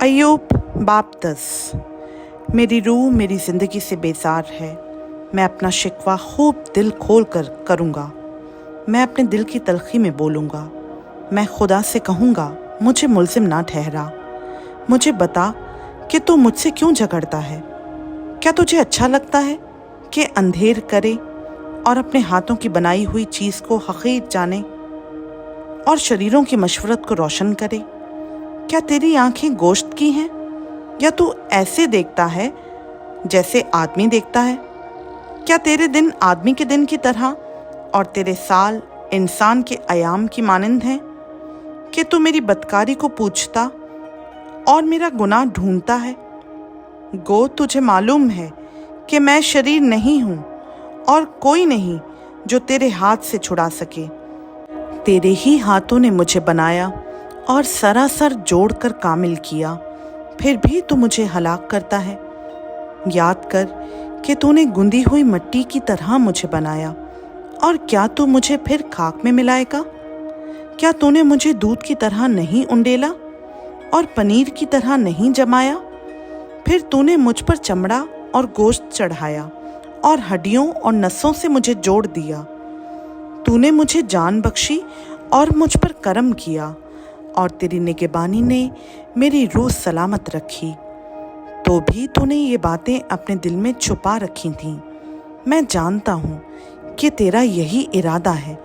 अय्यूब बाब 10। मेरी रूह मेरी ज़िंदगी से बेजार है। मैं अपना शिकवा खूब दिल खोल कर करूँगा। मैं अपने दिल की तलखी में बोलूँगा। मैं खुदा से कहूँगा, मुझे मुल्ज़िम ना ठहरा। मुझे बता कि तू मुझसे क्यों झगड़ता है। क्या तुझे अच्छा लगता है कि अंधेर करे और अपने हाथों की बनाई हुई चीज़ को हक़ीर जाने और शरीरों की मशवरत को रोशन करे? क्या तेरी आंखें गोश्त की हैं, या तू ऐसे देखता है जैसे आदमी देखता है? क्या तेरे दिन आदमी के दिन की तरह और तेरे साल इंसान के अयाम की मानंद हैं कि तू मेरी बदकारी को पूछता और मेरा गुनाह ढूंढता है? गो तुझे मालूम है कि मैं शरीर नहीं हूँ और कोई नहीं जो तेरे हाथ से छुड़ा सके। तेरे ही हाथों ने मुझे बनाया और सरासर जोड़कर कामिल किया, फिर भी तू मुझे हलाक करता है। याद कर कि तूने गुंदी हुई मिट्टी की तरह मुझे बनाया, और क्या तू मुझे फिर खाक में मिलाएगा? क्या तूने मुझे दूध की तरह नहीं उंडेला और पनीर की तरह नहीं जमाया? फिर तूने मुझ पर चमड़ा और गोश्त चढ़ाया और हड्डियों और नसों से मुझे जोड़ दिया। तूने मुझे जान बख्शी और मुझ पर करम किया, और तेरी निगहबानी ने मेरी रूह सलामत रखी। तो भी तूने ये बातें अपने दिल में छुपा रखी थीं। मैं जानता हूँ कि तेरा यही इरादा है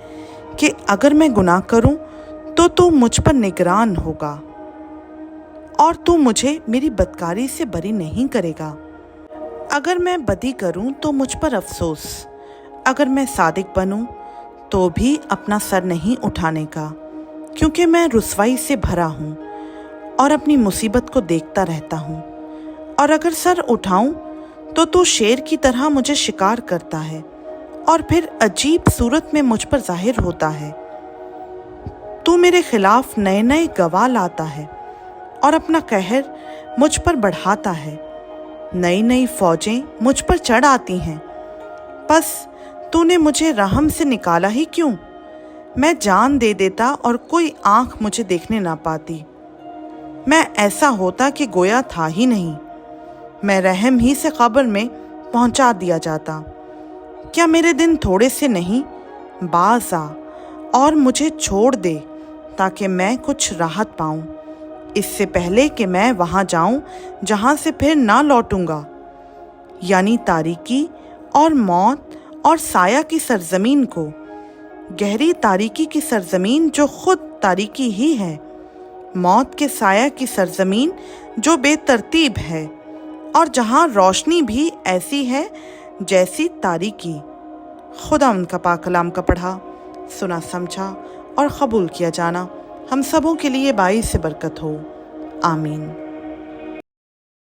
कि अगर मैं गुनाह करूँ तो तू मुझ पर निगरान होगा और तू मुझे मेरी बदकारी से बरी नहीं करेगा। अगर मैं बदी करूँ तो मुझ पर अफसोस, अगर मैं सादिक बनूँ तो भी अपना सर नहीं उठाने का, क्योंकि मैं रुसवाई से भरा हूँ और अपनी मुसीबत को देखता रहता हूँ। और अगर सर उठाऊं तो तू शेर की तरह मुझे शिकार करता है और फिर अजीब सूरत में मुझ पर जाहिर होता है। तू मेरे खिलाफ नए नए गवाह लाता है और अपना कहर मुझ पर बढ़ाता है। नई नई फौजें मुझ पर चढ़ आती हैं। बस तूने मुझे रहम से निकाला ही क्यों? मैं जान दे देता और कोई आंख मुझे देखने ना पाती। मैं ऐसा होता कि गोया था ही नहीं। मैं रहम ही से कब्र में पहुंचा दिया जाता। क्या मेरे दिन थोड़े से नहीं? बाज आ और मुझे छोड़ दे ताकि मैं कुछ राहत पाऊं, इससे पहले कि मैं वहां जाऊं जहां से फिर ना लौटूंगा, यानी तारीकी और मौत और साया की सरजमीन को। गहरी तारीकी की सरजमीन जो खुद तारीकी ही है, मौत के साया की सरजमीन जो बेतरतीब है, और जहाँ रोशनी भी ऐसी है जैसी तारीकी। खुदा उनका पाक कलाम का पढ़ा, सुना, समझा और कबूल किया जाना हम सबों के लिए बाइस से बरकत हो। आमीन।